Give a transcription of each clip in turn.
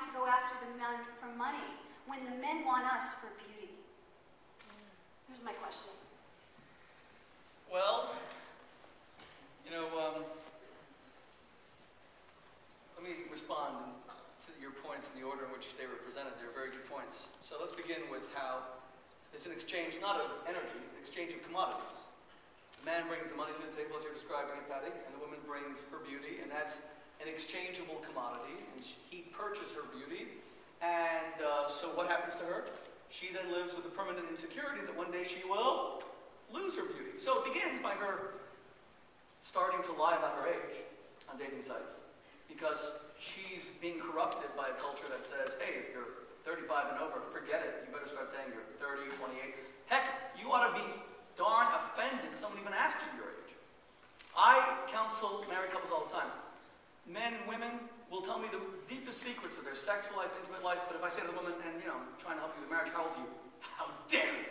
to go after the men for money when the men want us for beauty? Here's my question. Well, let me respond to your points in the order in which they were presented. They're very good points. So let's begin with how it's an exchange, not of energy, an exchange of commodities. The man brings the money to the table, as you're describing it, Patti, and the woman brings her beauty, and that's an exchangeable commodity, and he purchases her beauty, and so what happens to her? She then lives with the permanent insecurity that one day she will lose her beauty. So it begins by her starting to lie about her age on dating sites, because she's being corrupted by a culture that says, hey, if you're 35 and over, forget it. You better start saying you're 30, 28. Heck, you ought to be darn offended if someone even asks you your age. I counsel married couples all the time. Men and women will tell me the deepest secrets of their sex life, intimate life, but if I say to the woman, and I'm trying to help you with marriage, how old are you? How dare you?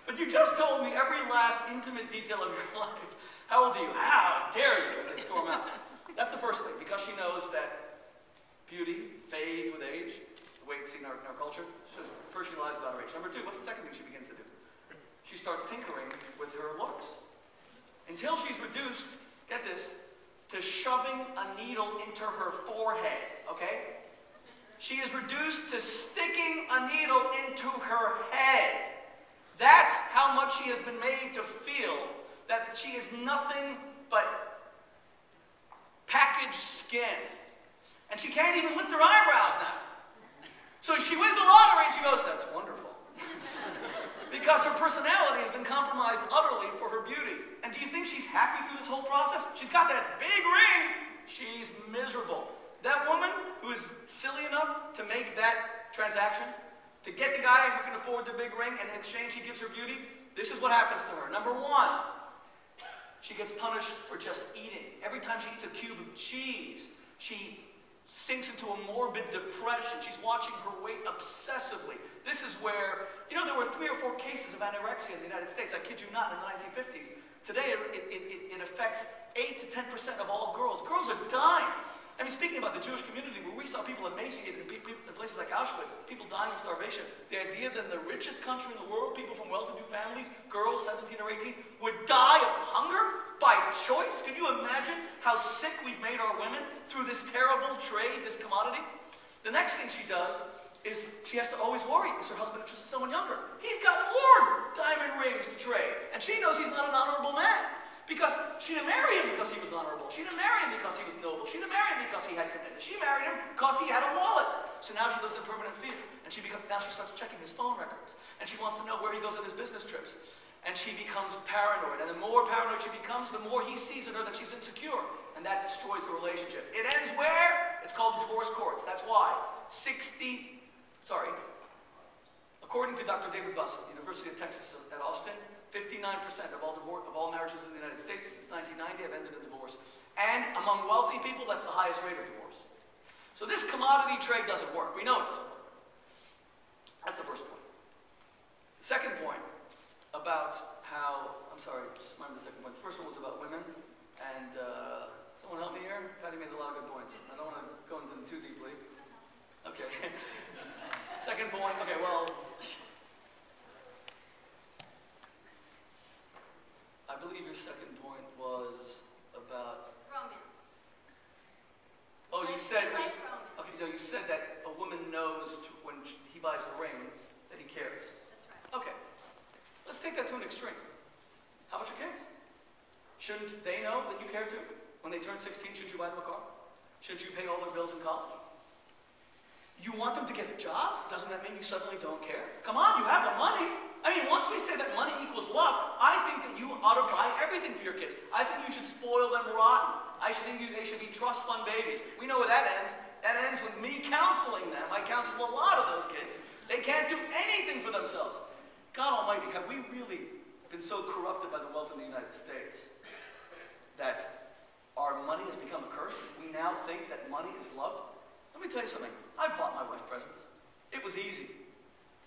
But you just told me every last intimate detail of your life. How old are you? How dare you? As they storm out. That's the first thing, because she knows that beauty fades with age, the way it's seen in our culture. So first she lies about her age. Number two, what's the second thing she begins to do? She starts tinkering with her looks. Until she's reduced, get this, to shoving a needle into her forehead, okay? She is reduced to sticking a needle into her head. That's how much she has been made to feel that she is nothing but packaged skin. And she can't even lift her eyebrows now. So she wins the lottery and she goes, that's wonderful. Because her personality has been compromised utterly for her beauty. And do you think she's happy through this whole process? She's got that big ring. She's miserable. That woman who is silly enough to make that transaction, to get the guy who can afford the big ring, and in exchange he gives her beauty, this is what happens to her. Number one, she gets punished for just eating. Every time she eats a cube of cheese, she sinks into a morbid depression. She's watching her weight obsessively. This is where, there were 3 or 4 cases of anorexia in the United States. I kid you not, in the 1950s. Today, it affects 8 to 10% of all girls. Girls are dying. I mean, speaking about the Jewish community, where we saw people emaciated in places like Auschwitz, people dying of starvation, the idea that in the richest country in the world, people from well-to-do families, girls 17 or 18, would die of hunger by choice. Can you imagine how sick we've made our women through this terrible trade, this commodity? The next thing she does is she has to always worry, is her husband interested in someone younger? He's got more diamond rings to trade, and she knows he's not an honorable man. Because she didn't marry him because he was honorable. She didn't marry him because he was noble. She didn't marry him because he had commitment. She married him because he had a wallet. So now she lives in permanent fear. And now she starts checking his phone records. And she wants to know where he goes on his business trips. And she becomes paranoid. And the more paranoid she becomes, the more he sees in her that she's insecure. And that destroys the relationship. It ends where? It's called the divorce courts. That's why. According to Dr. David Bussett, University of Texas at Austin, 59% of all marriages in the United States since 1990 have ended in divorce. And among wealthy people, that's the highest rate of divorce. So this commodity trade doesn't work. We know it doesn't work. That's the first point. The second point about how, just remember the second point. The first one was about women, and someone help me here? Patti made a lot of good points. I don't want to go into them too deeply. Okay. Second point, okay, well, I believe your second point was about romance. Oh, you said. Like romance. Okay, no, you said that a woman knows when he buys the ring that he cares. That's right. Okay, let's take that to an extreme. How about your kids? Shouldn't they know that you care too? When they turn 16, should you buy them a car? Should you pay all their bills in college? You want them to get a job? Doesn't that mean you suddenly don't care? Come on, you have the money. I mean, once we say that money equals love, I think that you ought to buy everything for your kids. I think you should spoil them rotten. I think they should be trust fund babies. We know where that ends. That ends with me counseling them. I counsel a lot of those kids. They can't do anything for themselves. God Almighty, have we really been so corrupted by the wealth in the United States that our money has become a curse? We now think that money is love? Let me tell you something. I've bought my wife presents. It was easy.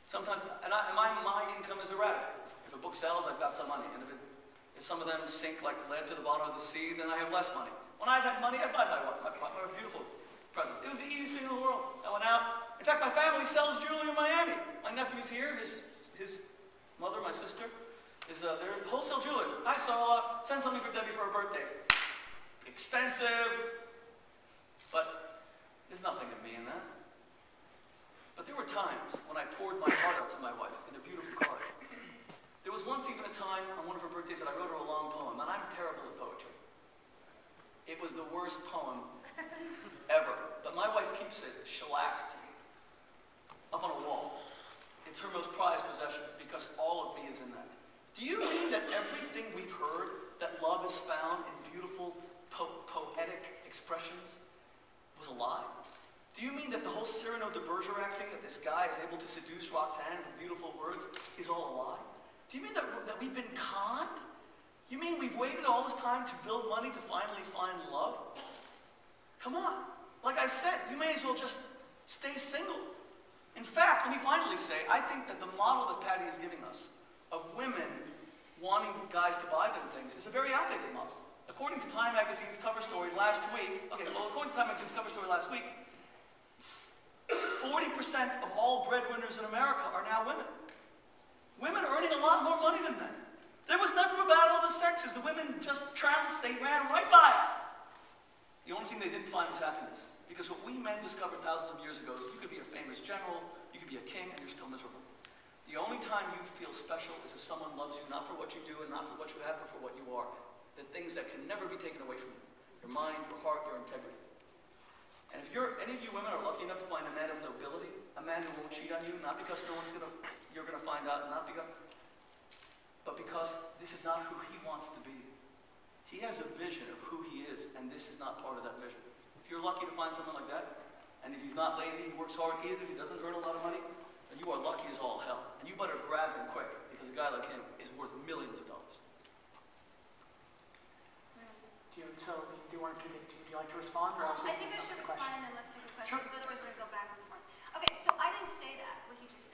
Sometimes, my income is erratic. If a book sells, I've got some money. And if some of them sink like lead to the bottom of the sea, then I have less money. When I've had money, I buy my wife beautiful presents. It was the easiest thing in the world. I went out. In fact, my family sells jewelry in Miami. My nephew's here. His mother, my sister, they're wholesale jewelers. Hi, so send something for Debbie for her birthday. Expensive, but there's nothing in me in that. But there were times when I poured my heart out to my wife in a beautiful card. There was once even a time on one of her birthdays that I wrote her a long poem, and I'm terrible at poetry. It was the worst poem ever, but my wife keeps it shellacked up on a wall. It's her most prized possession because all of me is in that. Do you mean that everything we've heard, that love is found in beautiful, poetic expressions, was a lie? Do you mean that the whole Cyrano de Bergerac thing, that this guy is able to seduce Roxanne with beautiful words, is all a lie? Do you mean that we've been conned? You mean we've waited all this time to build money to finally find love? Come on. Like I said, you may as well just stay single. In fact, let me finally say, I think that the model that Patti is giving us of women wanting guys to buy them things is a very outdated model. According to Time Magazine's cover story last week, 40% of all breadwinners in America are now women. Women are earning a lot more money than men. There was never a battle of the sexes. The women just trounced, they ran right by us. The only thing they didn't find was happiness. Because what we men discovered thousands of years ago is you could be a famous general, you could be a king, and you're still miserable. The only time you feel special is if someone loves you, not for what you do and not for what you have, but for what you are. The things that can never be taken away from you. Your mind, your heart, your integrity. And if any of you women are lucky enough to find a man of nobility, a man who won't cheat on you, not because you're gonna find out, but because this is not who he wants to be. He has a vision of who he is, and this is not part of that vision. If you're lucky to find someone like that, and if he's not lazy, he works hard, even if he doesn't earn a lot of money, then you are lucky as all hell. And you better grab him quick, because a guy like him is worth millions of dollars. Do you like to respond? Or else I think I should respond and then let's take a question, Sure. because otherwise we're going to go back and forth. Okay, so I didn't say that, what he just